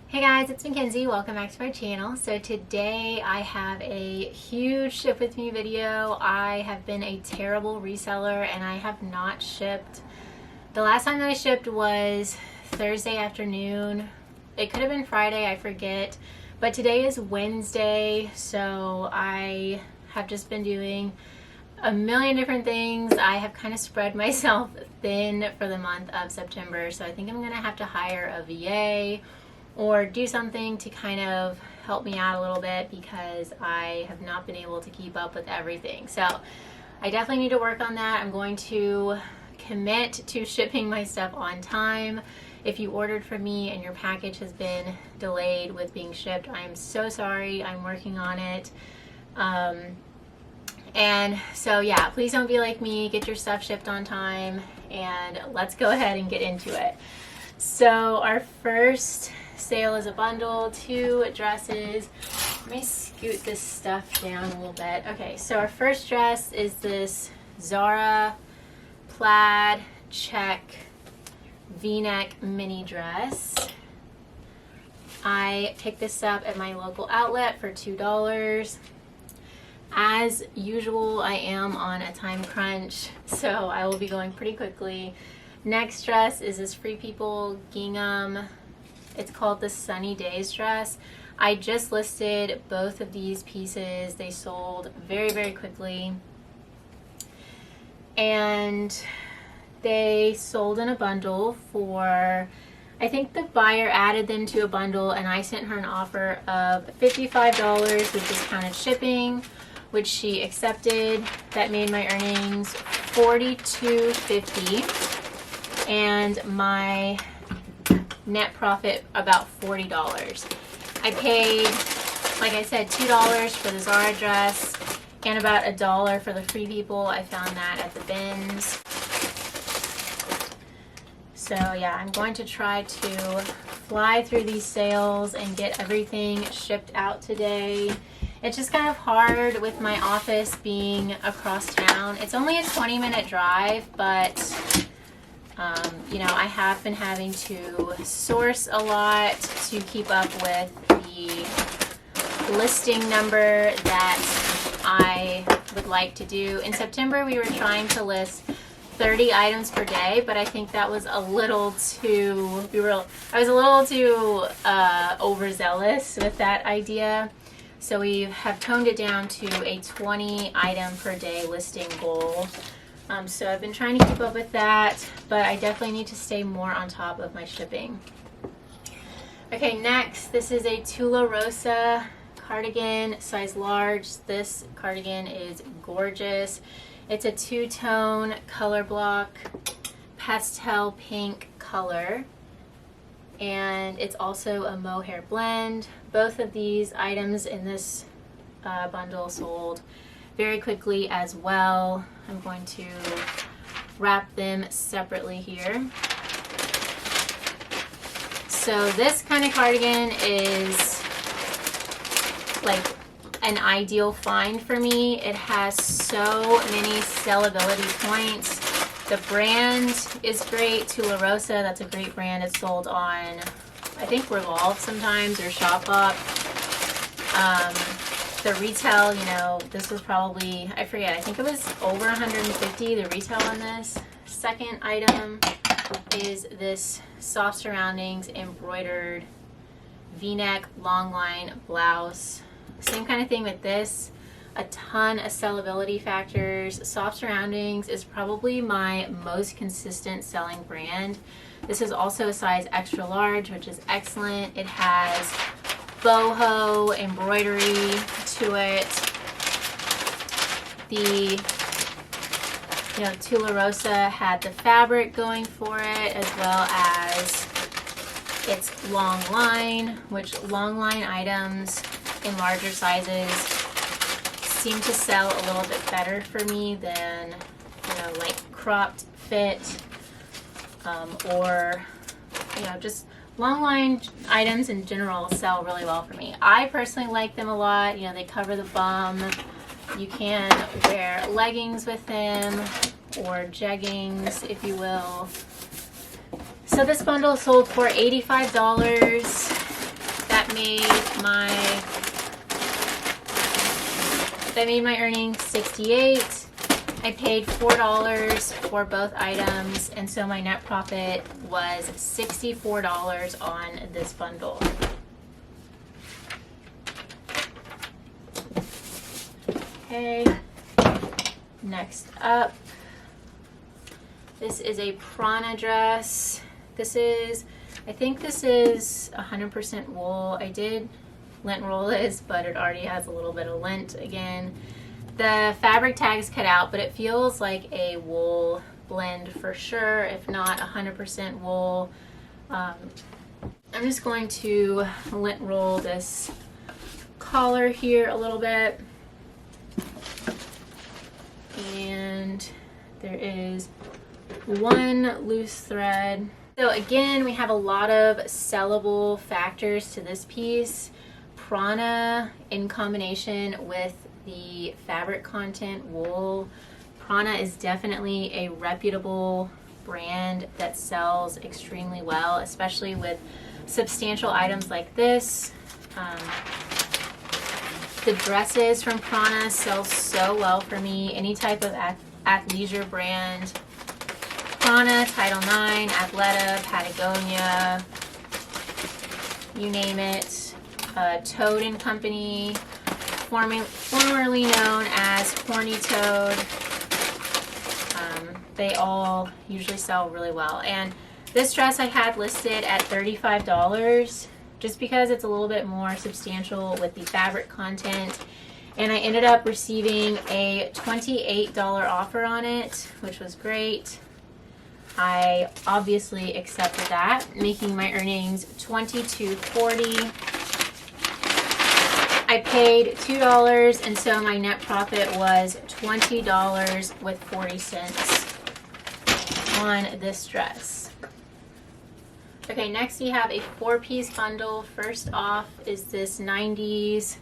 Hey guys, it's Mackenzie. Welcome back to my channel. So today I have a huge ship with me video. I have been a terrible reseller and I have not shipped. The last time that I shipped was Thursday afternoon. It could have been Friday, I forget. But today is Wednesday, so I have just been doing a million different things. I have kind of spread myself thin for the month of September, so I think I'm gonna have to hire a VA or do something to kind of help me out a little bit because I have not been able to keep up with everything. So I definitely need to work on that. I'm going to commit to shipping my stuff on time. If you ordered from me and your package has been delayed with being shipped, I am so sorry. I'm working on it. And so yeah, please don't be like me. Get your stuff shipped on time and let's go ahead and get into it. So our first sale is a bundle, 2 dresses. Let me scoot this stuff down a little bit. Okay, so our first dress is this Zara plaid check V-neck mini dress. I picked this up at my local outlet for $2. As usual, I am on a time crunch, so I will be going pretty quickly. Next dress is this Free People gingham. It's called the Sunny Days dress. I just listed both of these pieces. They sold very, very quickly. And they sold in a bundle for, I think the buyer added them to a bundle and I sent her an offer of $55 with discounted shipping, which she accepted. That made my earnings $42.50 and my net profit about $40. I paid, like I said, $2 for the Zara dress and about $1 for the Free People. I found that at the bins. So yeah, I'm going to try to fly through these sales and get everything shipped out today. It's just kind of hard with my office being across town. It's only a 20-minute drive, but you know, I have been having to source a lot to keep up with the listing number that I would like to do. In September, we were trying to list 30 items per day, but I think that was a little too, I was a little too overzealous with that idea. So we have toned it down to a 20 item per day listing goal. So I've been trying to keep up with that, but I definitely need to stay more on top of my shipping. Okay, next, this is a Tula Rosa cardigan, size large. This cardigan is gorgeous. It's a two-tone color block, pastel pink color, and it's also a mohair blend. Both of these items in this bundle sold very quickly as well. I'm going to wrap them separately here. So this kind of cardigan is like an ideal find for me. It has so many sellability points. The brand is great, Tula Rosa. That's a great brand. It's sold on, I think, Revolve sometimes or Shopbop. The retail, you know, this was probably, I forget, I think it was over 150, the retail on this. Second item is this soft surroundings embroidered V-neck long line blouse. Same kind of thing with this. A ton of sellability factors. Soft Surroundings is probably my most consistent selling brand. This is also a size extra large, which is excellent. It has boho embroidery to it. The Tula Rosa had the fabric going for it, as well as its long line, which long line items in larger sizes seem to sell a little bit better for me than, like cropped fit or, just long line items in general sell really well for me. I personally like them a lot. They cover the bum. You can wear leggings with them or jeggings, if you will. So this bundle sold for $85. made my earnings 68. I paid $4 for both items, and so my net profit was $64 on this bundle. Okay, next up, this is a Prana dress. I think this is 100% wool. I did lint roll this, but it already has a little bit of lint again. The fabric tag's cut out, but it feels like a wool blend for sure, if not 100% wool. I'm just going to lint roll this collar here a little bit. And there is one loose thread. So again, we have a lot of sellable factors to this piece. Prana in combination with the fabric content wool. Prana is definitely a reputable brand that sells extremely well, especially with substantial items like this. The dresses from Prana sell so well for me. Any type of athleisure brand. Prana, Title IX, Athleta, Patagonia, you name it. Toad & Company, formerly known as Horny Toad. They all usually sell really well. And this dress I had listed at $35 just because it's a little bit more substantial with the fabric content. And I ended up receiving a $28 offer on it, which was great. I obviously accepted that, making my earnings $22.40. I paid $2, and so my net profit was $20.40 on this dress. Okay, next we have a 4-piece bundle. First off is this 90s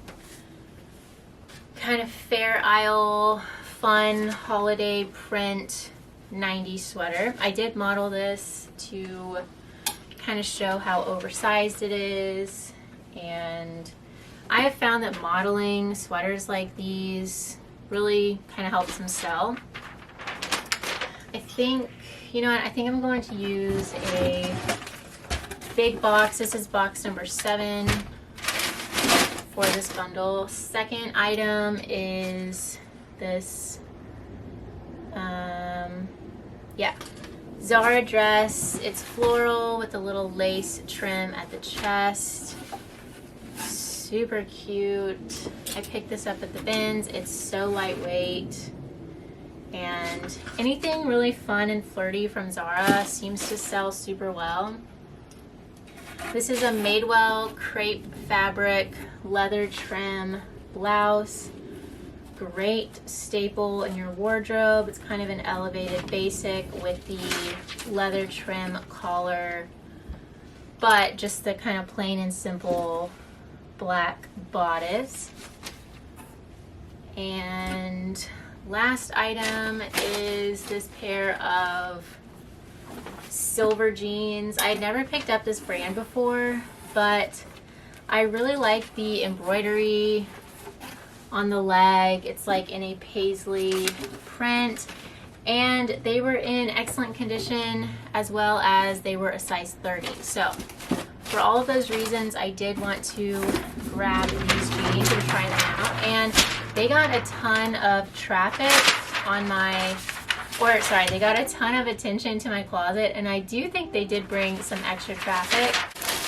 kind of Fair Isle fun holiday print 90s sweater. I did model this to kind of show how oversized it is, and I have found that modeling sweaters like these really kind of helps them sell. I think, you know what, I think I'm going to use a big box. This is box number 7 for this bundle. Second item is this Zara dress. It's floral with a little lace trim at the chest. Super cute. I picked this up at the bins. It's so lightweight. And anything really fun and flirty from Zara seems to sell super well. This is a Madewell crepe fabric leather trim blouse. Great staple in your wardrobe. It's kind of an elevated basic with the leather trim collar, but just the kind of plain and simple black bodice. And last item is this pair of silver jeans. I had never picked up this brand before, but I really like the embroidery on the leg. It's like in a paisley print, and they were in excellent condition, as well as they were a size 30. So for all of those reasons, I did want to grab these jeans and try them out, and they got a ton of traffic on they got a ton of attention to my closet, and I do think they did bring some extra traffic.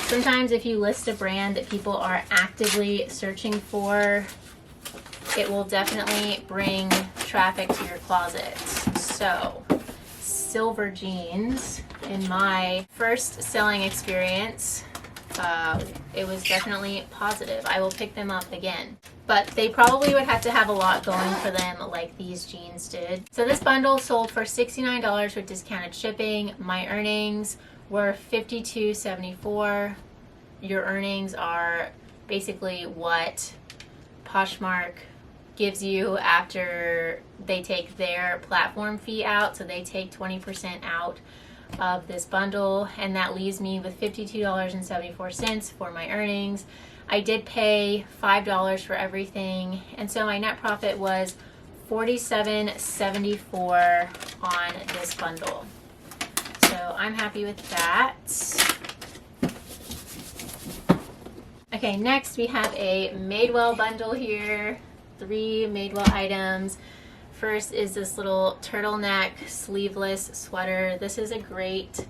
Sometimes if you list a brand that people are actively searching for, it will definitely bring traffic to your closet. So, silver jeans, in my first selling experience, it was definitely positive. I will pick them up again. But they probably would have to have a lot going for them like these jeans did. So this bundle sold for $69 with discounted shipping. My earnings were $52.74. Your earnings are basically what Poshmark gives you after they take their platform fee out. So they take 20% out of this bundle, and that leaves me with $52.74 for my earnings. I did pay $5 for everything, and so my net profit was $47.74 on this bundle. So I'm happy with that. Okay, next we have a Madewell bundle here. 3 Madewell items. First is this little turtleneck sleeveless sweater. This is a great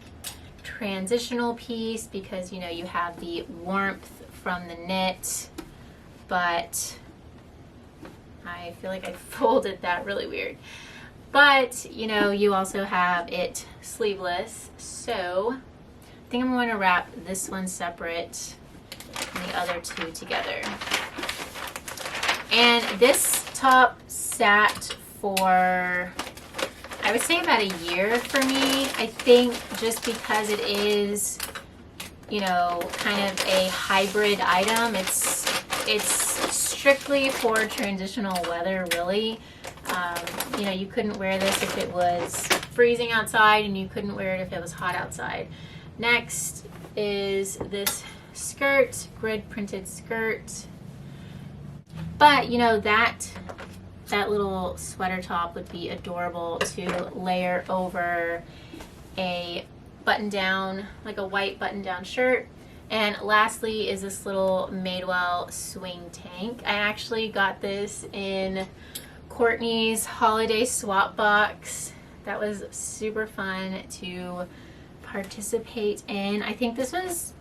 transitional piece because, you know, you have the warmth from the knit, but I feel like I folded that really weird. But, you know, you also have it sleeveless. So I think I'm going to wrap this one separate and the other 2 together. And this top sat for, I would say, about a year for me. I think just because it is, you know, kind of a hybrid item. It's strictly for transitional weather, really. You know, you couldn't wear this if it was freezing outside, and you couldn't wear it if it was hot outside. Next is this skirt, grid printed skirt. But, you know, that little sweater top would be adorable to layer over a button down, like a white button down shirt. And lastly is this little Madewell swing tank. I actually got this in Courtney's holiday swap box. That was super fun to participate in. I think this was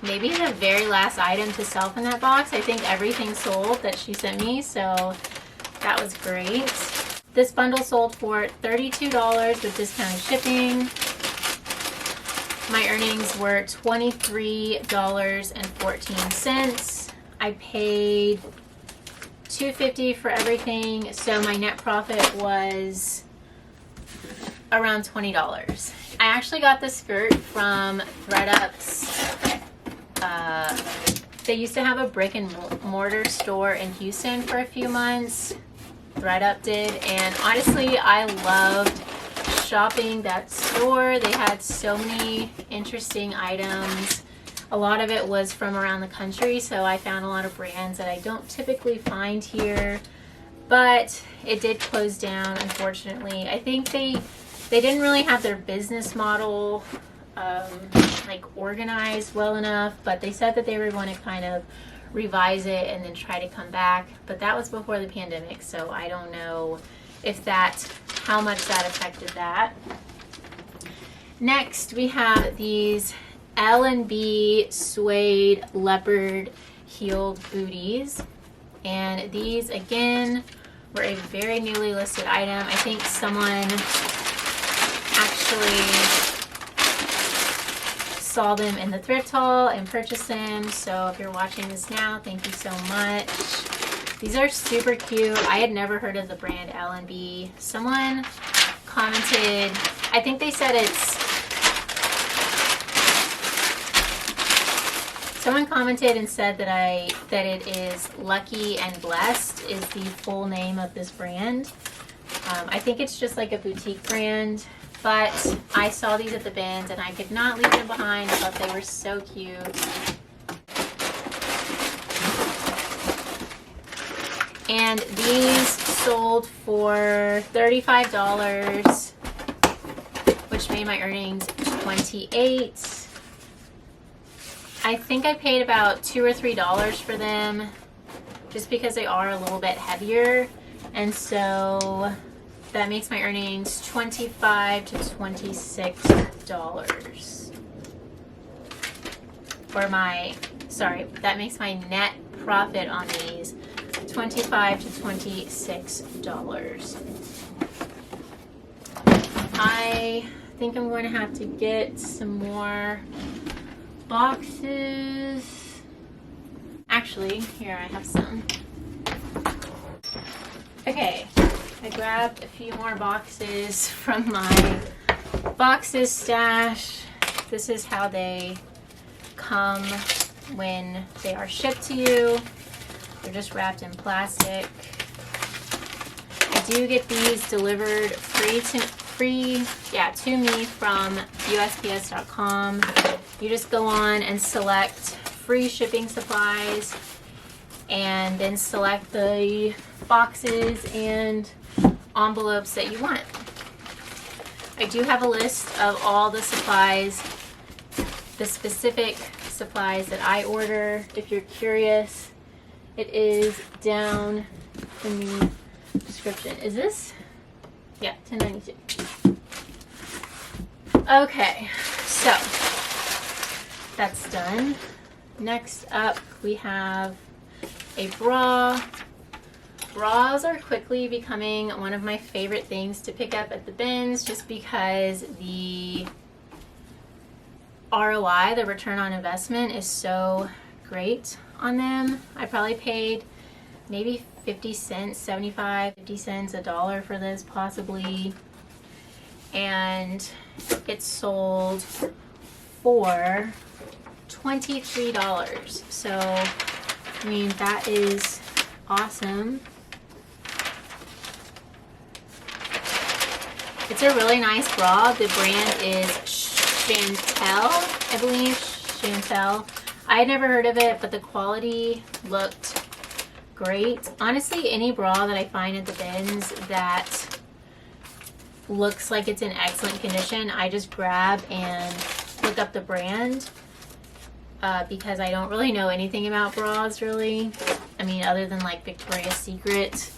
maybe the very last item to sell from that box. I think everything sold that she sent me, so that was great. This bundle sold for $32 with discounted shipping. My earnings were $23.14. I paid $2.50 for everything, so my net profit was around $20. I actually got this skirt from ThredUp's. They used to have a brick and mortar store in Houston for a few months. ThredUp did, and honestly, I loved shopping that store. They had so many interesting items. A lot of it was from around the country, so I found a lot of brands that I don't typically find here. But it did close down, unfortunately. I think they didn't really have their business model like organized well enough, but they said that they were going to kind of revise it and then try to come back. But that was before the pandemic, so I don't know if how much that affected that. Next, we have these L&B suede leopard heeled booties, and these again were a very newly listed item. I think someone actually saw them in the thrift haul and purchased them. So if you're watching this now, thank you so much. These are super cute. I had never heard of the brand L&B. Someone commented, I think they said someone commented and said that it is Lucky and Blessed is the full name of this brand. I think it's just like a boutique brand. But I saw these at the bins and I could not leave them behind. I thought they were so cute. And these sold for $35, which made my earnings $28. I think I paid about $2 or $3 for them just because they are a little bit heavier. And so that makes my earnings $25 to $26. That makes my net profit on these $25 to $26. I think I'm going to have to get some more boxes. Actually, here I have some. Okay. I grabbed a few more boxes from my boxes stash. This is how they come when they are shipped to you. They're just wrapped in plastic. I do get these delivered to me from USPS.com. You just go on and select free shipping supplies and then select the boxes and envelopes that you want. I do have a list of all the supplies, the specific supplies that I order. If you're curious, it is down in the description. Is this? Yeah, $10.92. Okay, so that's done. Next up, we have a bra. Bras are quickly becoming one of my favorite things to pick up at the bins just because the ROI, the return on investment, is so great on them. I probably paid maybe 50 cents, 75, 50 cents, $1 for this possibly. And it sold for $23. So, I mean, that is awesome. It's a really nice bra. The brand is Chantel, I believe. Chantel. I had never heard of it, but the quality looked great. Honestly, any bra that I find at the bins that looks like it's in excellent condition, I just grab and look up the brand because I don't really know anything about bras, really. I mean, other than like Victoria's Secret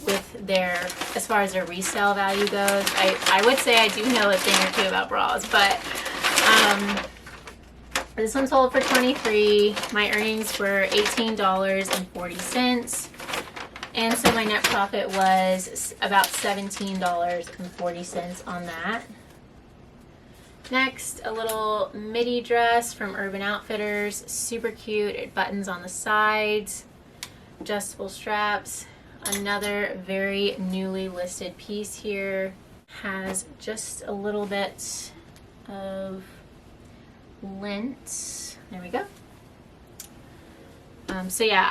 with their, as far as their resale value goes. I would say I do know a thing or two about bras, but this one sold for $23. My earnings were $18.40. And so my net profit was about $17.40 on that. Next, a little midi dress from Urban Outfitters. Super cute. It buttons on the sides, adjustable straps. Another very newly listed piece here. Has just a little bit of lint. There we go. So yeah,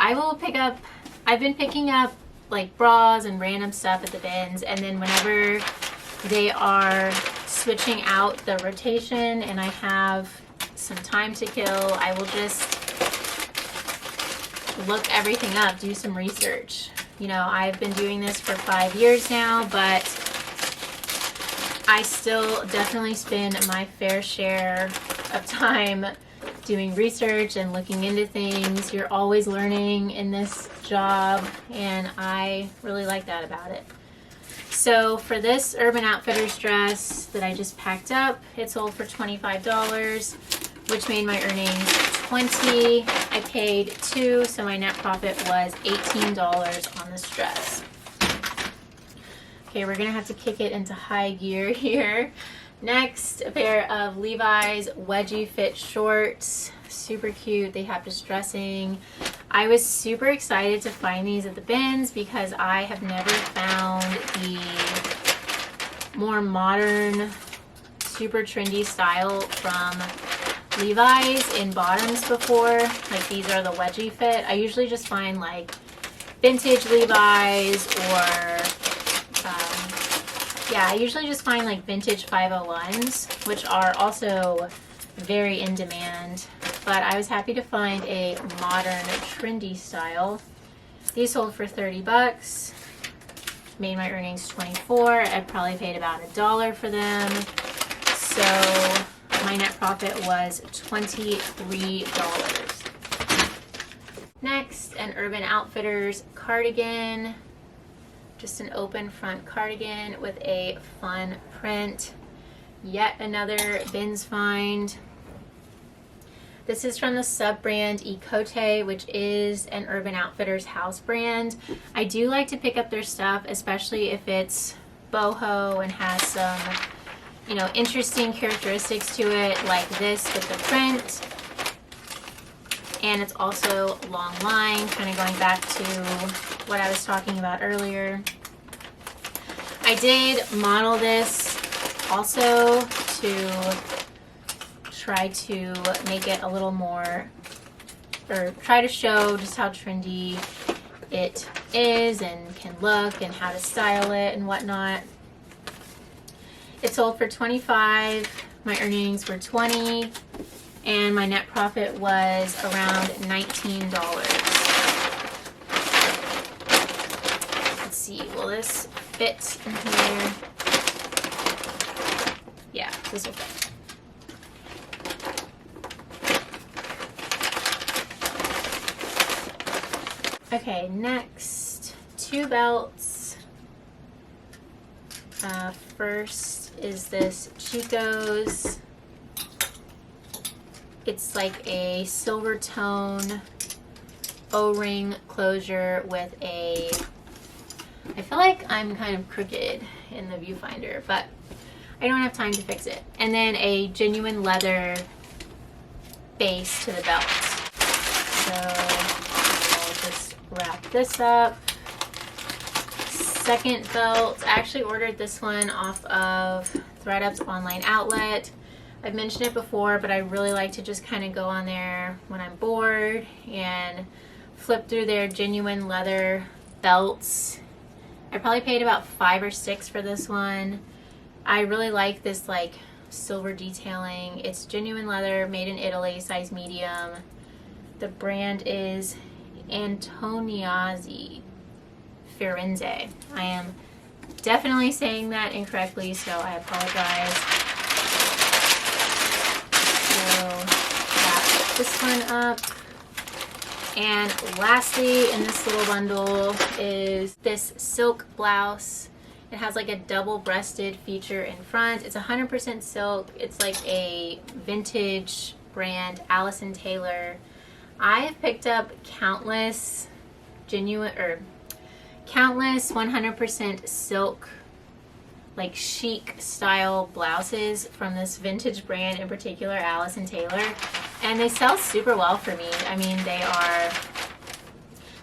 I've been picking up like bras and random stuff at the bins, and then whenever they are switching out the rotation and I have some time to kill, I will just look everything up, do some research. You know, I've been doing this for 5 years now, but I still definitely spend my fair share of time doing research and looking into things. You're always learning in this job, and I really like that about it. So for this Urban Outfitters dress that I just packed up, it sold for $25, which made my earnings $20. I paid $2, so my net profit was $18 on this dress. Okay, we're gonna have to kick it into high gear here. Next, a pair of Levi's wedgie fit shorts. Super cute. They have distressing. I was super excited to find these at the bins because I have never found the more modern, super trendy style from Levi's in bottoms before. Like, these are the wedgie fit. I usually just find like vintage Levi's or I usually just find like vintage 501s, which are also very in demand, but I was happy to find a modern trendy style. These sold for $30, made my earnings $24. I probably paid about $1 for them, so my net profit was $23. Next, an Urban Outfitters cardigan. Just an open front cardigan with a fun print. Yet another bins find. This is from the sub-brand Ecote, which is an Urban Outfitters house brand. I do like to pick up their stuff, especially if it's boho and has some, you know, interesting characteristics to it, like this with the print. And it's also long line, kind of going back to what I was talking about earlier. I did model this also to try to make it a little more, or try to show just how trendy it is and can look and how to style it and whatnot. It sold for $25. My earnings were $20, and my net profit was around $19. Let's see, will this fit in here? Yeah, this will fit. Okay, next, 2 belts. First is this Chico's. It's like a silver tone O-ring closure with a, I feel like I'm kind of crooked in the viewfinder, but I don't have time to fix it. And then a genuine leather base to the belt. So I'll just wrap this up. Second belt, I actually ordered this one off of ThredUp's online outlet. I've mentioned it before, but I really like to just kind of go on there when I'm bored and flip through their genuine leather belts. I probably paid about $5 or $6 for this one. I really like this like silver detailing. It's genuine leather, made in Italy, size medium. The brand is Antoniazzi Firenze. I am definitely saying that incorrectly, so I apologize. So wrap this one up. And lastly in this little bundle is this silk blouse. It has like a double-breasted feature in front. It's 100% silk. It's like a vintage brand, Allison Taylor. I have picked up countless 100% silk, like chic style blouses from this vintage brand, in particular Allison Taylor, and they sell super well for me. I mean,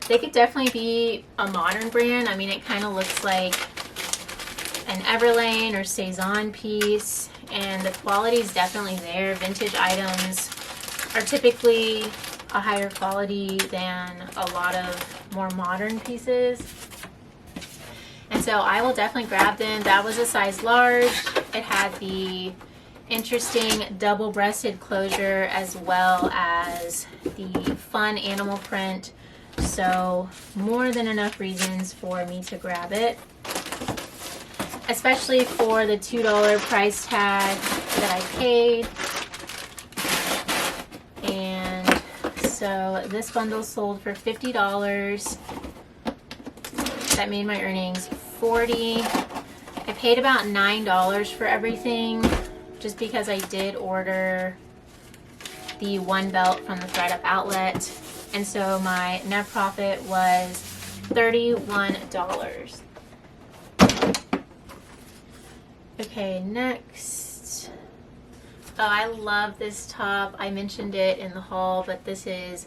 they could definitely be a modern brand. I mean, it kind of looks like an Everlane or Cezanne piece, and the quality is definitely there. Vintage items are typically a higher quality than a lot of more modern pieces. And so I will definitely grab them. That was a size large. It had the interesting double-breasted closure as well as the fun animal print. So more than enough reasons for me to grab it, especially for the $2 price tag that I paid. And so this bundle sold for $50. That made my earnings $40. I paid about $9 for everything just because I did order the one belt from the ThredUp outlet, and so my net profit was $31. Okay, next. Oh, I love this top. I mentioned it in the haul, but this was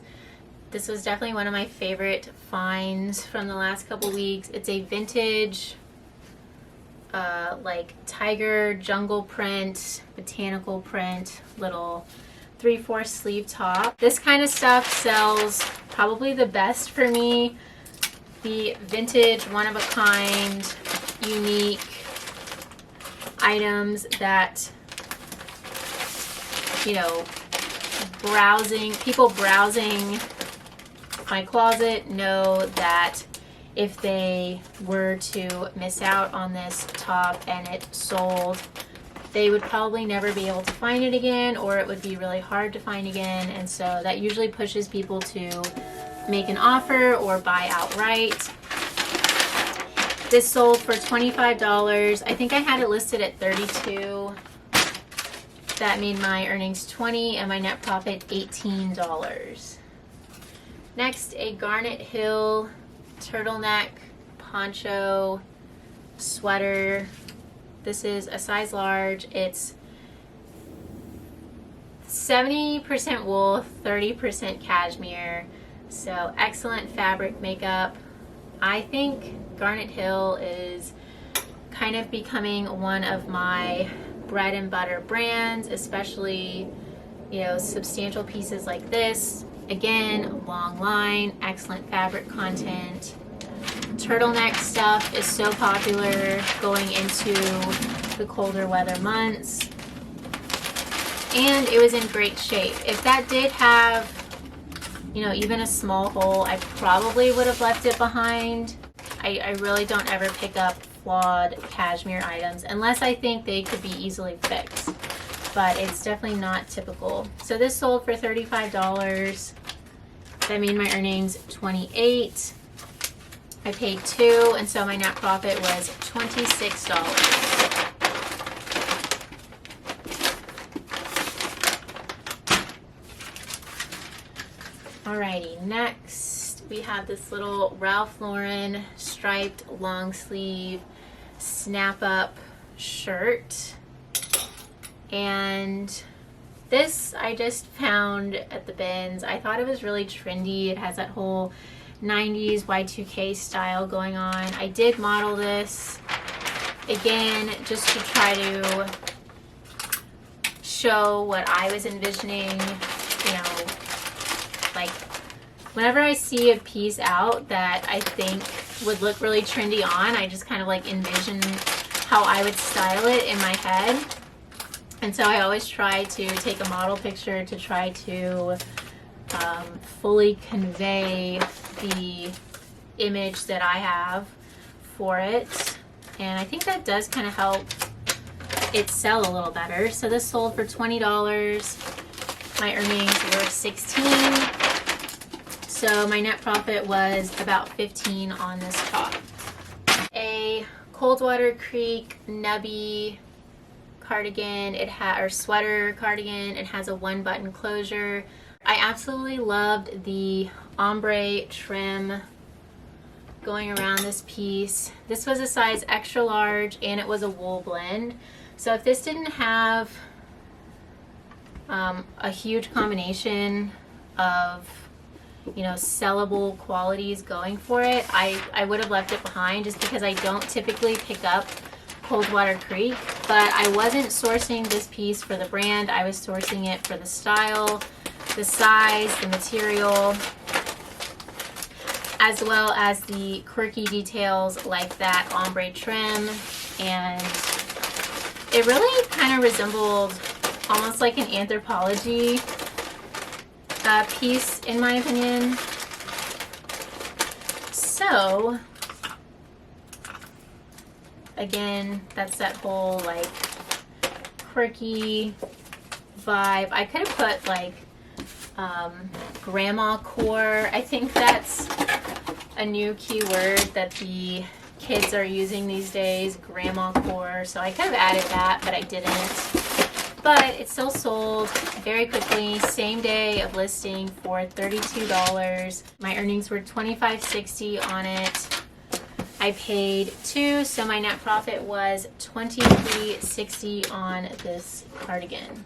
definitely one of my favorite finds from the last couple weeks. It's a vintage, like tiger jungle print, botanical print, little 3/4 sleeve top. This kind of stuff sells probably the best for me. The vintage, one-of-a-kind, unique items that, you know, people browsing my closet know that if they were to miss out on this top and it sold, they would probably never be able to find it again, or it would be really hard to find again. And so that usually pushes people to make an offer or buy outright. This sold for $25. I think I had it listed at $32. That made my earnings $20 and my net profit $18. Next, a Garnet Hill turtleneck poncho sweater. This is a size large. It's 70% wool, 30% cashmere. So excellent fabric makeup. I think Garnet Hill is kind of becoming one of my bread and butter brands, especially, you know, substantial pieces like this. Again, long line, excellent fabric content. Turtleneck stuff is so popular going into the colder weather months. And it was in great shape. If that did have, you know, even a small hole, I probably would have left it behind. I really don't ever pick up flawed cashmere items unless I think they could be easily fixed. But it's definitely not typical. So this sold for $35. That made my earnings $28. I paid $2, and so my net profit was $26. Alrighty, next we have this little Ralph Lauren striped long sleeve snap up shirt. And this I just found at the bins. I thought it was really trendy. It has that whole 90s Y2K style going on. I did model this again just to try to show what I was envisioning, you know, like whenever I see a piece out that I think would look really trendy on, I just kind of like envision how I would style it in my head. And so I always try to take a model picture to try to fully convey the image that I have for it. And I think that does kind of help it sell a little better. So this sold for $20. My earnings were $16. So my net profit was about $15 on this top. A Coldwater Creek Nubby cardigan, or sweater cardigan. It has a 1-button closure. I absolutely loved the ombre trim going around this piece. This was a size extra large and it was a wool blend. So if this didn't have a huge combination of, you know, sellable qualities going for it, I would have left it behind just because I don't typically pick up Coldwater Creek. But I wasn't sourcing this piece for the brand. I was sourcing it for the style, the size, the material, as well as the quirky details like that ombre trim. And it really kind of resembled almost like an Anthropologie piece in my opinion. So again, that's that whole like quirky vibe. I could have put like grandma core. I think that's a new keyword that the kids are using these days, grandma core. So I could have added that, but I didn't. But it still sold very quickly, same day of listing for $32. My earnings were $25.60 on it. I paid $2, so my net profit was $23.60 on this cardigan.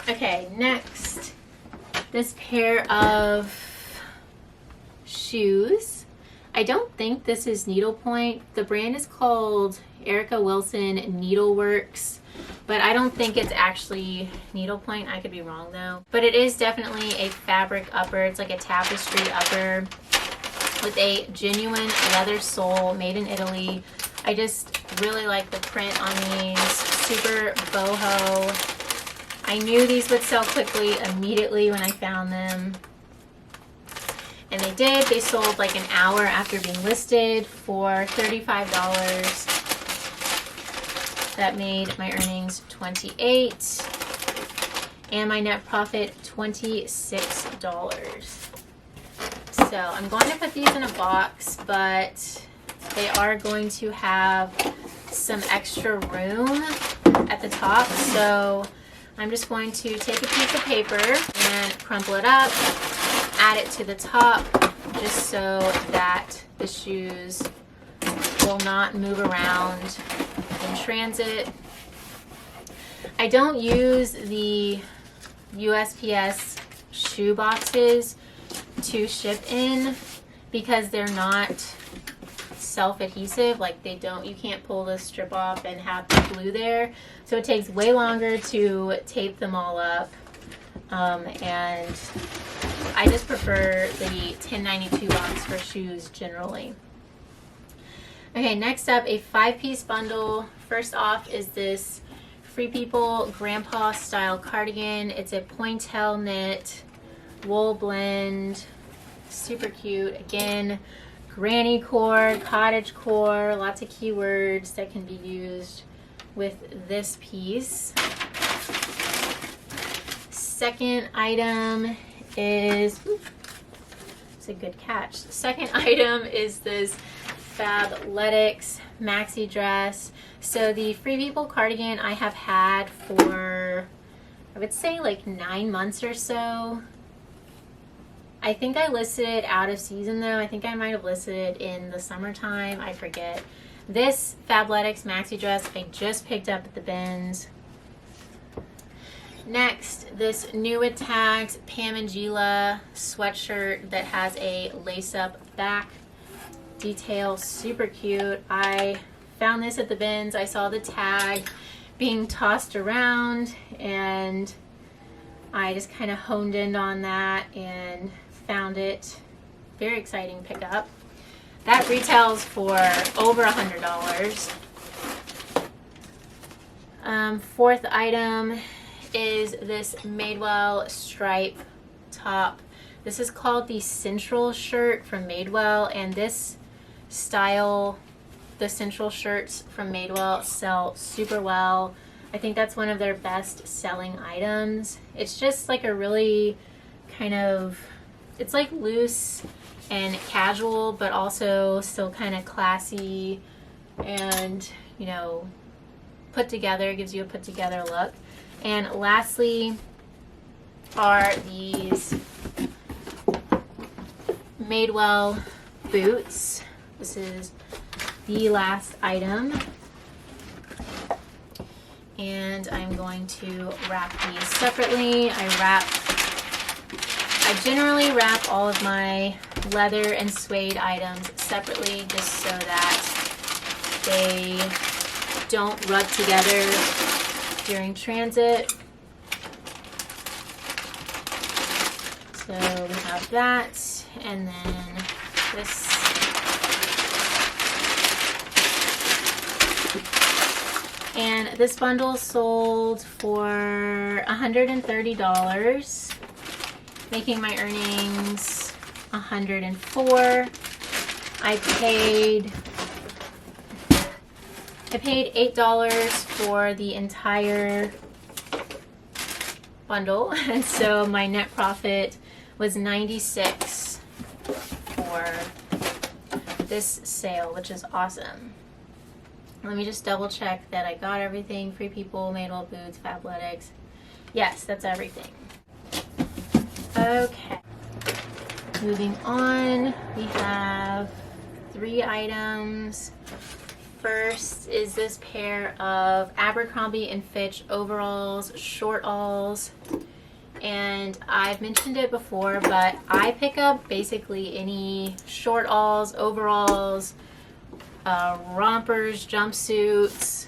Okay, next, this pair of shoes. I don't think this is needlepoint. The brand is called Erica Wilson Needleworks, but I don't think it's actually needlepoint. I could be wrong though. But it is definitely a fabric upper. It's like a tapestry upper with a genuine leather sole made in Italy. I just really like the print on these. Super boho. I knew these would sell quickly immediately when I found them. And they did. They sold like an hour after being listed for $35. That made my earnings $28 and my net profit $26. So I'm going to put these in a box, but they are going to have some extra room at the top. So I'm just going to take a piece of paper and crumple it up, add it to the top just so that the shoes will not move around in transit. I don't use the USPS shoe boxes to ship in because they're not self-adhesive. Like you can't pull the strip off and have the glue there. So it takes way longer to tape them all up. and I just prefer the $10.92 box for shoes generally. Okay, next up, a 5-piece bundle. First off is this Free People grandpa style cardigan. It's a pointel knit wool blend, super cute. Again, granny core, cottage core, lots of keywords that can be used with this piece. Second item is, it's a good catch. Second item is this Fabletics maxi dress. So the Free People cardigan I have had for, I would say like 9 months or so. I think I listed it out of season though. I think I might have listed it in the summertime. I forget. This Fabletics maxi dress I just picked up at the bins. Next, this new attacked Pam and Gila sweatshirt that has a lace-up back detail, super cute. I found this at the bins. I saw the tag being tossed around and I just kind of honed in on that and found it. Very exciting pickup. That retails for over $100. Fourth item is this Madewell stripe top. This is called the Central shirt from Madewell, and this style, the Central shirts from Madewell, sell super well. I think that's one of their best selling items. It's just like a really kind of, it's like loose and casual, but also still kind of classy and, you know, put together, gives you a put together look. And lastly are these Madewell boots. This is the last item. And I'm going to wrap these separately. I generally wrap all of my leather and suede items separately just so that they don't rub together during transit. So we have that, and then this. And this bundle sold for $130, making my earnings $104. I paid $8 for the entire bundle, and so my net profit was $96 for this sale, which is awesome. Let me just double check that I got everything. Free People, Madewell boots, Fabletics. Yes, that's everything. Okay. Moving on, we have 3 items. First is this pair of Abercrombie and Fitch overalls, short alls. And I've mentioned it before, but I pick up basically any short alls, overalls, rompers, jumpsuits.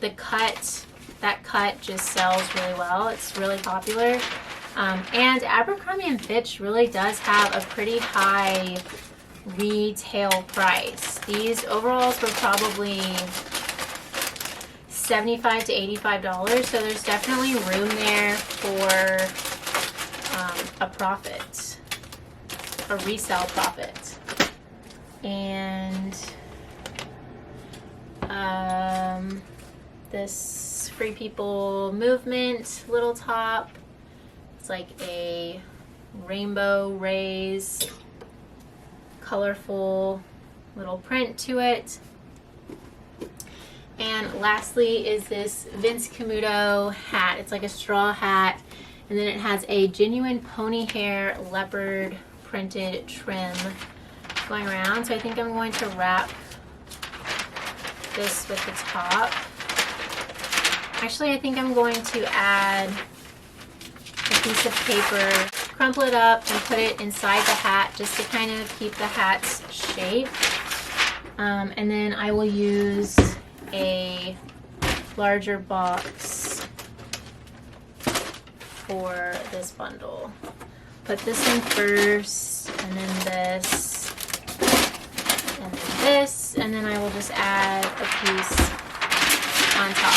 That cut just sells really well. It's really popular. And Abercrombie and Fitch really does have a pretty high retail price. These overalls were probably $75 to $85, so there's definitely room there for a profit, a resale profit. And this Free People movement little top, it's like a rainbow rays, colorful little print to it. And lastly is this Vince Camuto hat. It's like a straw hat, and then it has a genuine pony hair leopard printed trim going around. So I think I'm going to wrap this with the top. Actually, I think I'm going to add a piece of paper, crumple it up, and put it inside the hat just to kind of keep the hat's shape. And then I will use a larger box for this bundle. Put this in first, and then this, and then this, and then I will just add a piece on top.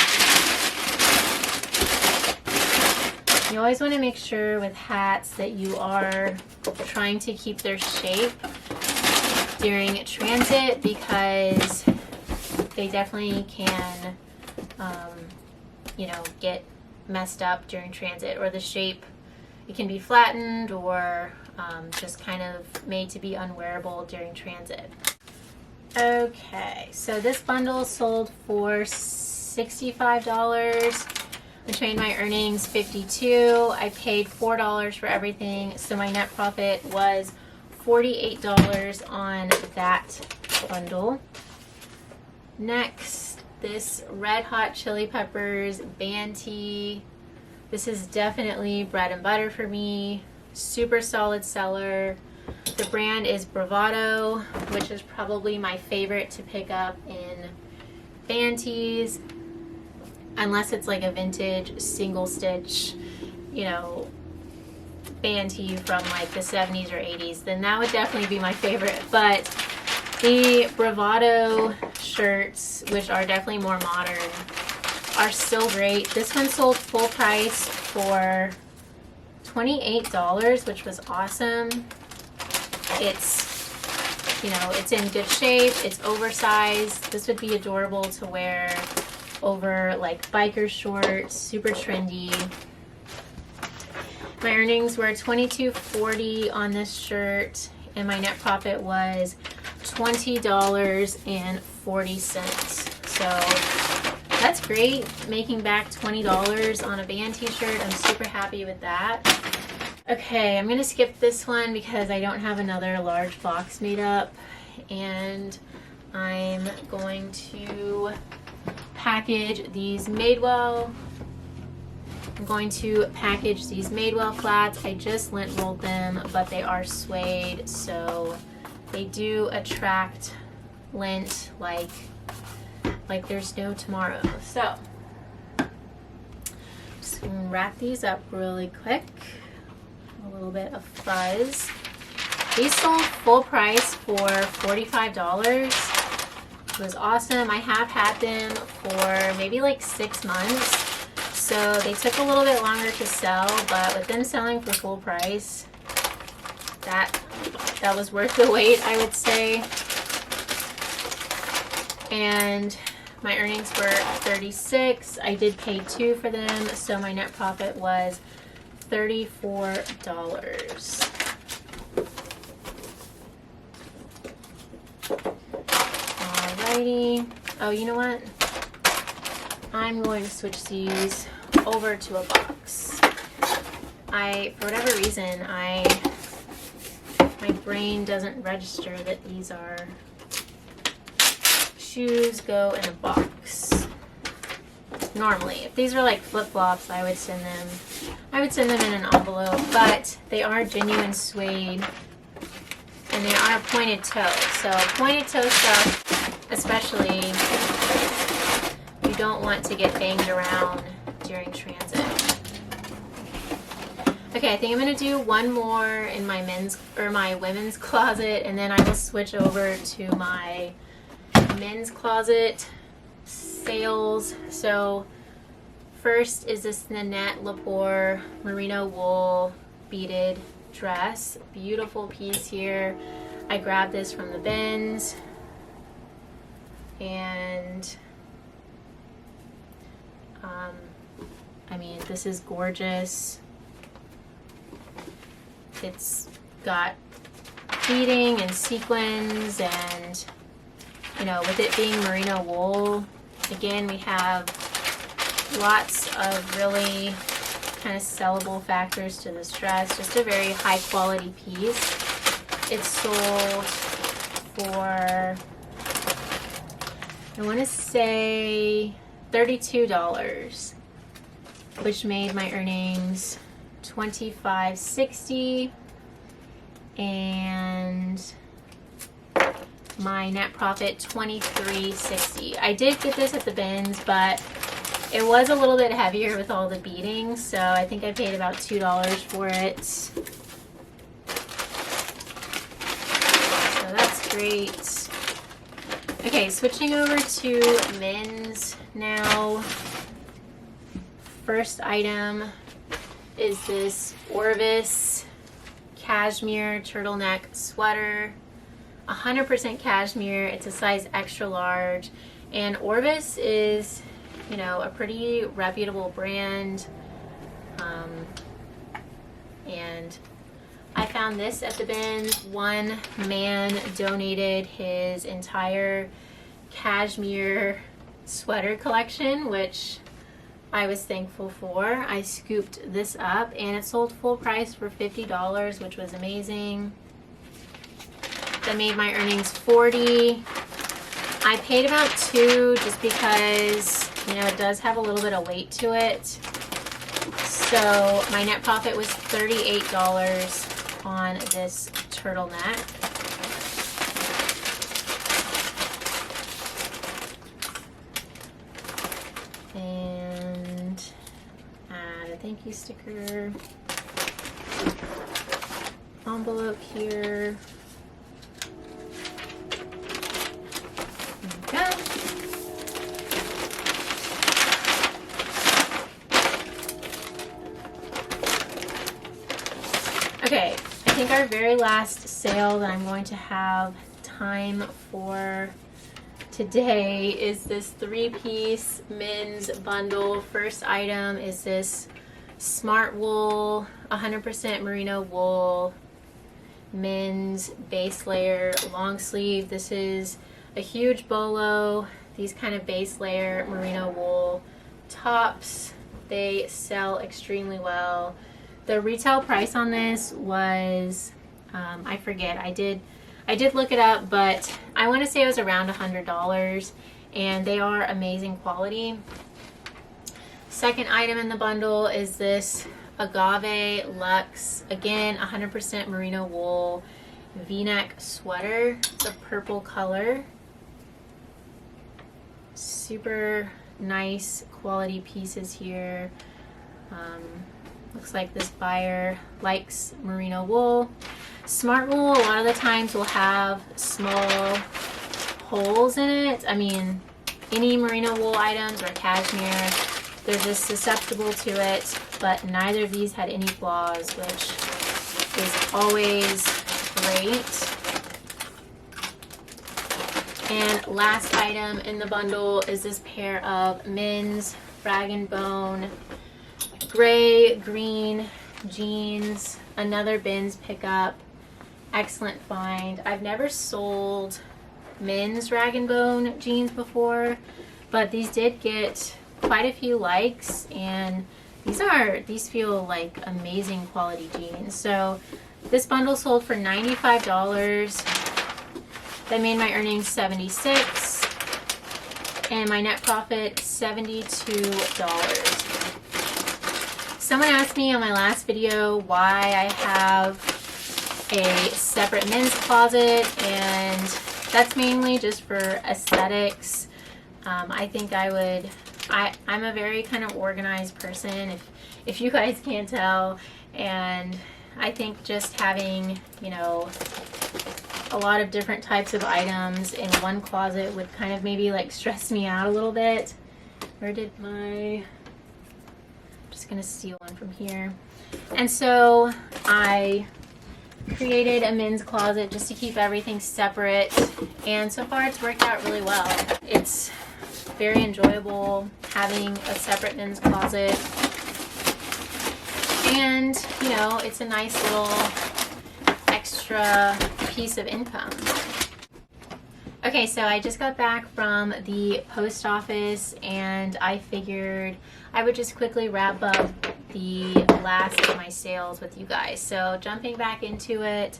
You always want to make sure with hats that you are trying to keep their shape during transit, because they definitely can, you know, get messed up during transit, or the shape, it can be flattened or just kind of made to be unwearable during transit. Okay, so this bundle sold for $65. Between my earnings, $52. I paid $4 for everything, so my net profit was $48 on that bundle. Next, this Red Hot Chili Peppers band tee. This is definitely bread and butter for me. Super solid seller. The brand is Bravado, which is probably my favorite to pick up in band tees. Unless it's like a vintage single stitch, you know, band tee from like the 70s or 80s, then that would definitely be my favorite. But the Bravado shirts, which are definitely more modern, are still great. This one sold full price for $28, which was awesome. It's, you know, it's in good shape. It's oversized. This would be adorable to wear over like biker shorts, super trendy. My earnings were $22.40 on this shirt, and my net profit was $20.40. So that's great, making back $20 on a band t-shirt. I'm super happy with that. Okay, I'm gonna skip this one because I don't have another large box made up, and I'm going to package these Madewell. I'm going to package these Madewell flats. I just lint rolled them, but they are suede, so they do attract lint like there's no tomorrow. So just gonna wrap these up really quick. A little bit of fuzz. These sold full price for $45. It was awesome. I have had them for maybe like 6 months, so they took a little bit longer to sell, but with them selling for full price, that was worth the wait, I would say. And my earnings were $36. I did pay $2 for them, so my net profit was $34. Alrighty. Oh, you know what? I'm going to switch these over to a box. For whatever reason, my brain doesn't register that these are shoes go in a box. Normally, if these are like flip-flops, I would send them in an envelope, but they are genuine suede and they are pointed toe. So pointed toe stuff, especially, you don't want to get banged around during transit. Okay, I think I'm gonna do one more in my women's closet, and then I will switch over to my men's closet sales. So first is this Nanette Lepore merino wool beaded dress. Beautiful piece here. I grabbed this from the bins, and I mean, this is gorgeous. It's got beading and sequins, and you know, with it being merino wool, again, we have lots of really kind of sellable factors to this dress. Just a very high quality piece. It's sold for, I want to say $32, which made my earnings $25.60, and my net profit $23.60. I did get this at the bins, but It was a little bit heavier with all the beading, so I think I paid about $2 for it. So that's great. Okay, switching over to men's now. First item is this Orvis cashmere turtleneck sweater. 100% cashmere. It's a size extra large. And Orvis is, you know, a pretty reputable brand. And I found this at the bins. One man donated his entire cashmere sweater collection, which I was thankful for. I scooped this up and it sold full price for $50, which was amazing. That made my earnings 40. I paid about $2 just because, you know, it does have a little bit of weight to it. So my net profit was $38 on this turtleneck. And add a thank you sticker. Envelope here. Okay, I think our very last sale that I'm going to have time for today is this 3-piece men's bundle. First item is this smart wool, 100% merino wool, men's base layer long sleeve. This is a huge bolo. These kind of base layer merino wool tops, they sell extremely well. The retail price on this was, I forget, I did look it up, but I want to say it was around $100, and they are amazing quality. Second item in the bundle is this Agave Luxe, again 100% merino wool v-neck sweater. It's a purple color. Super nice quality pieces here. Looks like this buyer likes merino wool. Smart wool, a lot of the times will have small holes in it. I mean, any merino wool items or cashmere, they're just susceptible to it, but neither of these had any flaws, which is always great. And last item in the bundle is this pair of men's rag & bone gray green jeans, another bins pickup. Excellent find. I've never sold men's rag & bone jeans before, but these did get quite a few likes, and these feel like amazing quality jeans. So this bundle sold for $95. That made my earnings $76, and my net profit $72. Someone asked me on my last video why I have a separate men's closet, and that's mainly just for aesthetics. I think I'm a very kind of organized person, if you guys can't tell, and I think just having, you know, a lot of different types of items in one closet would kind of maybe like stress me out a little bit. Where did my... Just gonna steal one from here. And so I created a men's closet just to keep everything separate, and so far it's worked out really well. It's very enjoyable having a separate men's closet, and you know, it's a nice little extra piece of income. Okay, so I just got back from the post office, and I figured I would just quickly wrap up the last of my sales with you guys. So jumping back into it,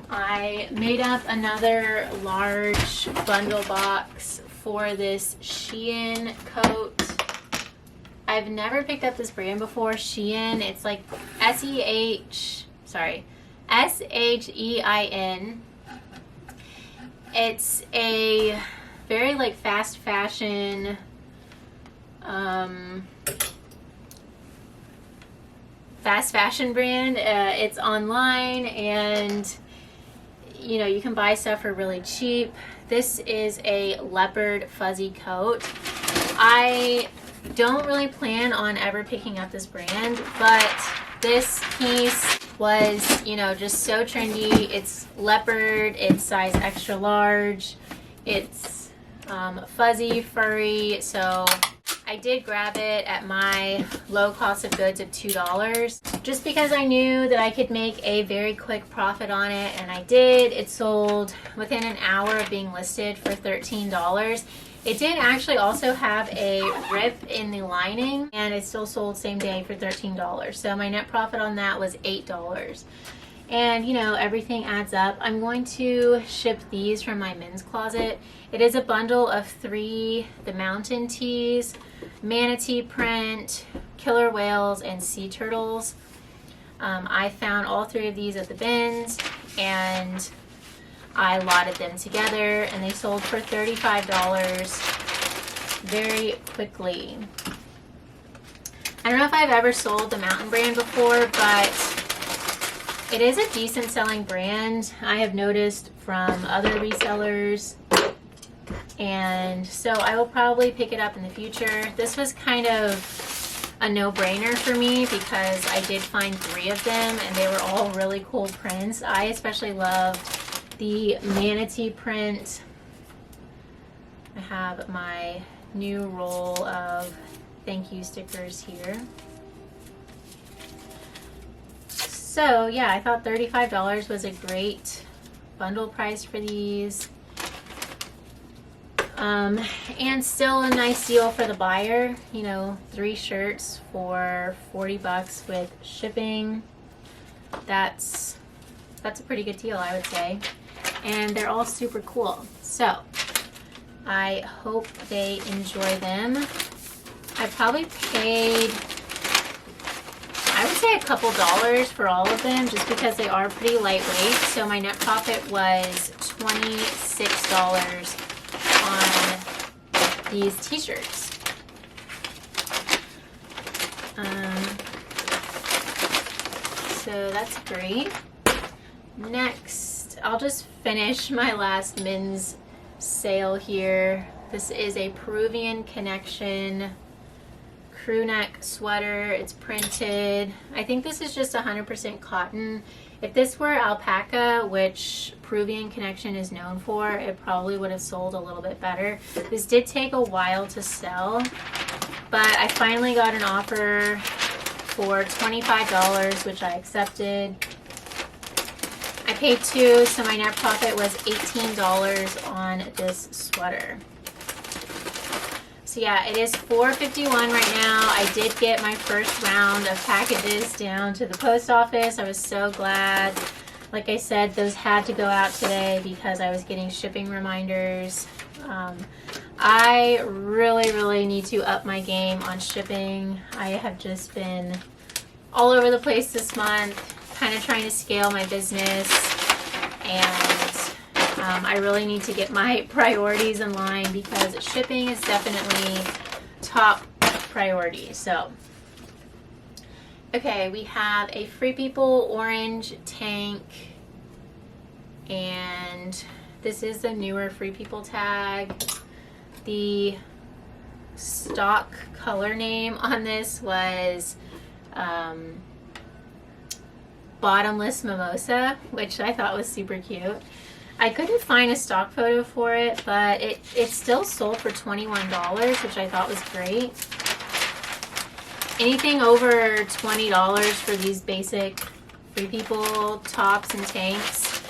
I made up another large bundle box for this Shein coat. I've never picked up this brand before, Shein. It's like S-H-E-I-N. It's a very like fast fashion fast fashion brand. It's online, and you know, you can buy stuff for really cheap. This is a leopard fuzzy coat. I don't really plan on ever picking up this brand, but this piece was, you know, just so trendy. It's leopard, it's size extra large, it's fuzzy, furry, so I did grab it at my low cost of goods of $2 just because I knew that I could make a very quick profit on it, and I did. It sold within an hour of being listed for $13. It did actually also have a rip in the lining, and it still sold same day for $13. So my net profit on that was $8. And you know, everything adds up. I'm going to ship these from my men's closet. It is a bundle of 3, the mountain tees, manatee print, killer whales, and sea turtles. I found all 3 of these at the bins, and I lotted them together, and they sold for $35 very quickly. I don't know if I've ever sold the Mountain brand before, but it is a decent selling brand. I have noticed from other resellers, and so I will probably pick it up in the future. This was kind of a no-brainer for me because I did find 3 of them, and they were all really cool prints. I especially loved the manatee print. I have my new roll of thank you stickers here. So yeah, I thought $35 was a great bundle price for these. And still a nice deal for the buyer. You know, 3 shirts for $40 with shipping. That's a pretty good deal, I would say. And they're all super cool. So I hope they enjoy them. I probably paid, I would say, a couple dollars for all of them just because they are pretty lightweight. So my net profit was $26 on these t-shirts. So that's great. Next, I'll just finish my last men's sale here. This is a Peruvian Connection crew neck sweater. It's printed. I think this is just 100% cotton. If this were alpaca, which Peruvian Connection is known for, it probably would have sold a little bit better. This did take a while to sell, but I finally got an offer for $25, which I accepted. I paid $2, so my net profit was $18 on this sweater. So yeah, it is $4.51 right now. I did get my first round of packages down to the post office. I was so glad. Like I said, those had to go out today because I was getting shipping reminders. I really need to up my game on shipping. I have just been all over the place this month, kind of trying to scale my business, and I really need to get my priorities in line because shipping is definitely top priority. So, okay, we have a Free People orange tank, and this is the newer Free People tag. The stock color name on this was Bottomless Mimosa, which I thought was super cute. I couldn't find a stock photo for it, but it still sold for $21, which I thought was great. Anything over $20 for these basic Free People tops and tanks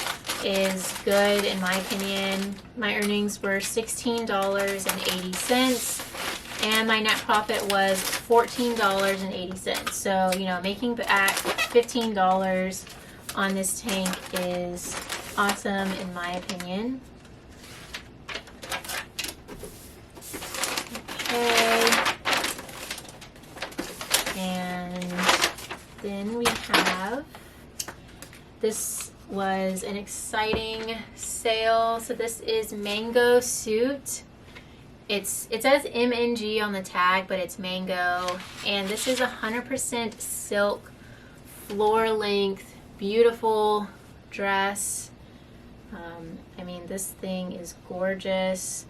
is good in my opinion. My earnings were $16.80, and my net profit was $14.80. So, you know, making back $15 on this tank is awesome in my opinion. Okay. And then we have, this was an exciting sale. So this is Mango Suit, it says MNG on the tag, but it's mango. And this is 100% silk, floor length, beautiful dress. I mean, this thing is gorgeous.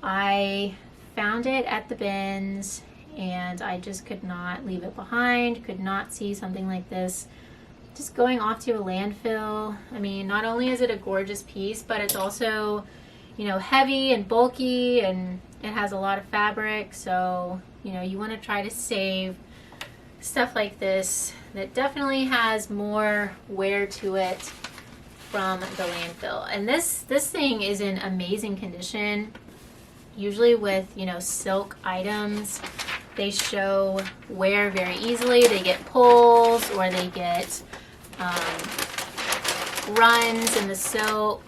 I found it at the bins and I just could not leave it behind, could not see something like this just going off to a landfill. I mean, not only is it a gorgeous piece, but it's also, you know, heavy and bulky, and it has a lot of fabric. So, you know, you want to try to save stuff like this that definitely has more wear to it from the landfill. And this thing is in amazing condition. Usually with, you know, silk items, they show wear very easily. They get pulls, or they get runs in the silk,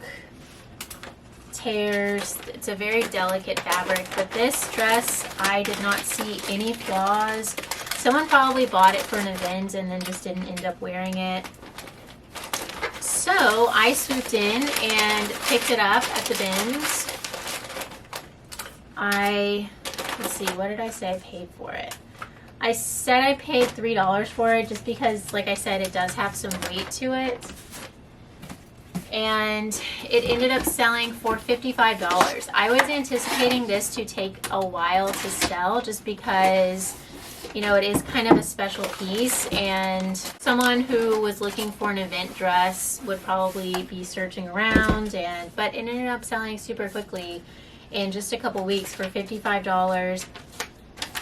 tears. It's a very delicate fabric, but this dress, I did not see any flaws. Someone probably bought it for an event and then just didn't end up wearing it. So I swooped in and picked it up at the bins. Let's see, what did I say I paid for it? I said I paid $3 for it just because, like I said, it does have some weight to it. And it ended up selling for $55. I was anticipating this to take a while to sell just because, you know, it is kind of a special piece, and someone who was looking for an event dress would probably be searching around, but it ended up selling super quickly in just a couple weeks for $55.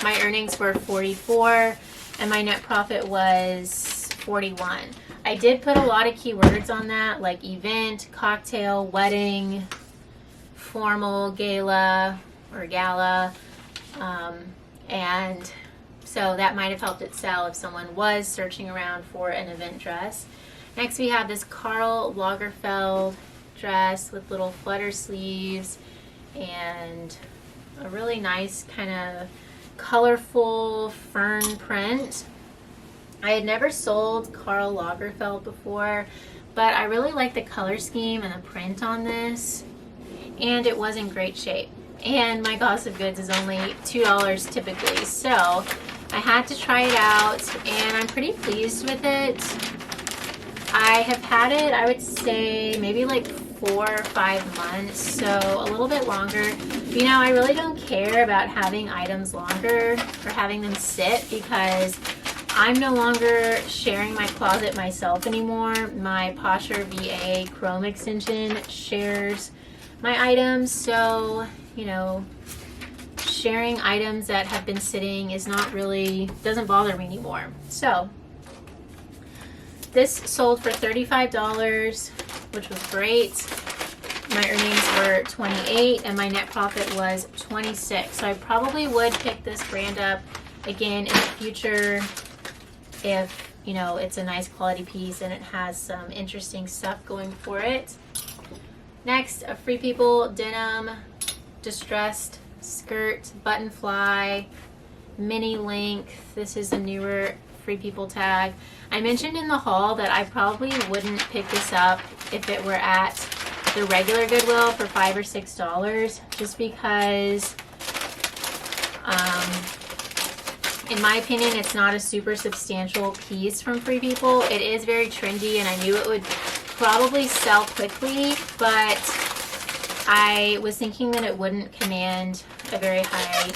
My earnings were $44 and my net profit was $41. I did put a lot of keywords on that, like event, cocktail, wedding, formal, gala, and so that might have helped it sell if someone was searching around for an event dress. Next we have this Karl Lagerfeld dress with little flutter sleeves and a really nice kind of colorful fern print. I had never sold Karl Lagerfeld before, but I really like the color scheme and the print on this, and it was in great shape. And my cost of goods is only $2 typically, so I had to try it out, and I'm pretty pleased with it. I have had it, I would say, maybe like 4 or 5 months, so a little bit longer. You know, I really don't care about having items longer or having them sit because I'm no longer sharing my closet myself anymore. My Posher VA Chrome extension shares my items, so, you know, sharing items that have been sitting is not really, doesn't bother me anymore. So this sold for $35, which was great. My earnings were $28 and my net profit was $26. So I probably would pick this brand up again in the future if, you know, it's a nice quality piece and it has some interesting stuff going for it. Next, a Free People denim distressed skirt, button fly, mini length. This is a newer Free People tag. I mentioned in the haul that I probably wouldn't pick this up if it were at the regular Goodwill for $5 or $6, just because in my opinion it's not a super substantial piece from Free People. It is very trendy and I knew it would probably sell quickly, but I was thinking that it wouldn't command a very high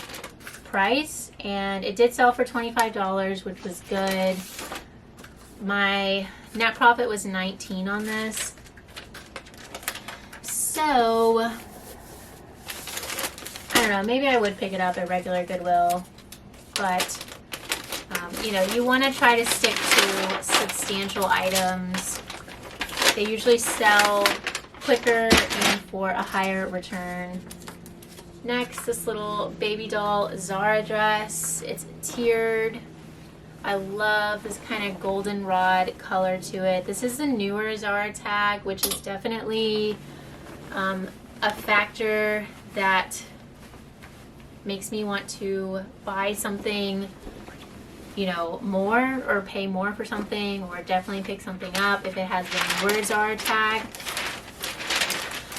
price, and it did sell for $25, which was good. My net profit was $19 on this. So, I don't know, maybe I would pick it up at regular Goodwill, but, you know, you want to try to stick to substantial items. They usually sell quicker and for a higher return. Next, this little baby doll Zara dress. It's tiered. I love this kind of goldenrod color to it. This is the newer Zara tag, which is definitely a factor that makes me want to buy something, you know, more, or pay more for something, or definitely pick something up if it has the newer Zara tag.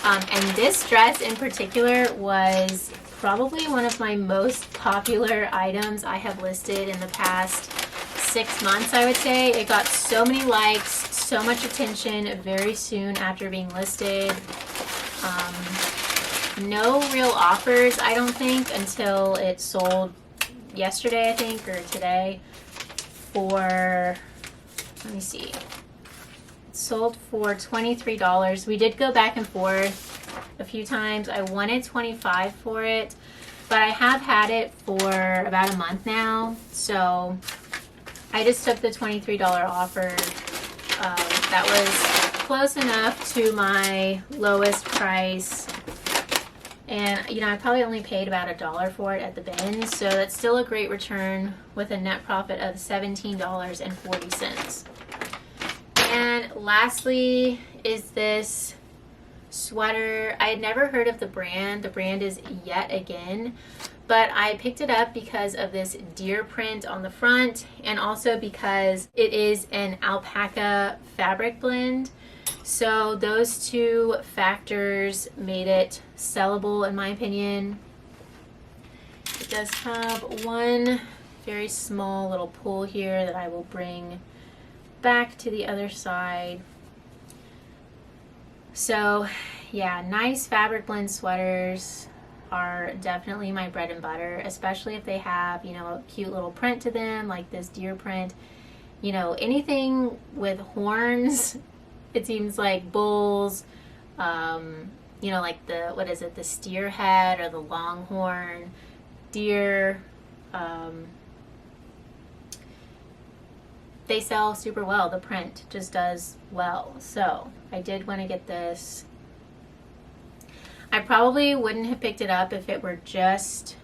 And this dress in particular was probably one of my most popular items I have listed in the past 6 months, I would say. It got so many likes, so much attention very soon after being listed. No real offers, I don't think, until it sold yesterday, I think, or today, for, let me see, it sold for $23. We did go back and forth a few times. I wanted $25 for it, but I have had it for about a month now, so I just took the $23 offer. That was close enough to my lowest price. And, you know, I probably only paid about $1 for it at the bin, so that's still a great return with a net profit of $17.40. And lastly is this sweater. I had never heard of the brand. The brand is Yet Again, but I picked it up because of this deer print on the front, and also because it is an alpaca fabric blend. So those two factors made it sellable, in my opinion. It does have one very small little pull here that I will bring back to the other side. So yeah, nice fabric blend sweaters are definitely my bread and butter, especially if they have, you know, a cute little print to them, like this deer print. You know, anything with horns, it seems like bulls, you know, like the, what is it, the steer head or the longhorn deer, they sell super well. The print just does well. So I did want to get this. I probably wouldn't have picked it up if it were just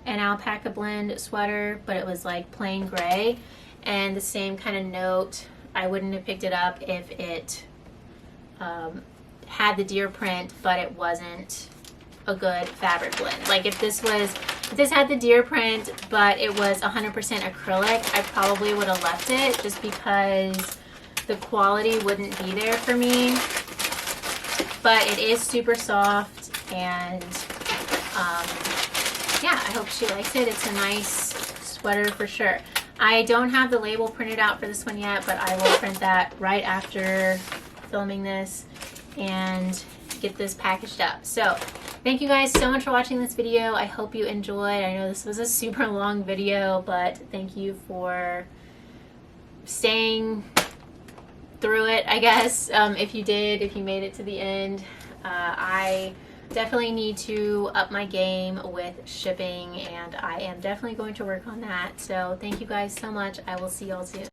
an alpaca blend sweater, but it was like plain gray and the same kind of note. I wouldn't have picked it up if it had the deer print, but it wasn't a good fabric blend. Like if this had the deer print, but it was 100% acrylic, I probably would have left it just because the quality wouldn't be there for me. But it is super soft, and yeah, I hope she likes it. It's a nice sweater for sure. I don't have the label printed out for this one yet, but I will print that right after filming this and get this packaged up. So thank you guys so much for watching this video. I hope you enjoyed. I know this was a super long video, but thank you for staying through it, I guess. If you did, if you made it to the end. I definitely need to up my game with shipping, and I am definitely going to work on that. So thank you guys so much. I will see y'all soon.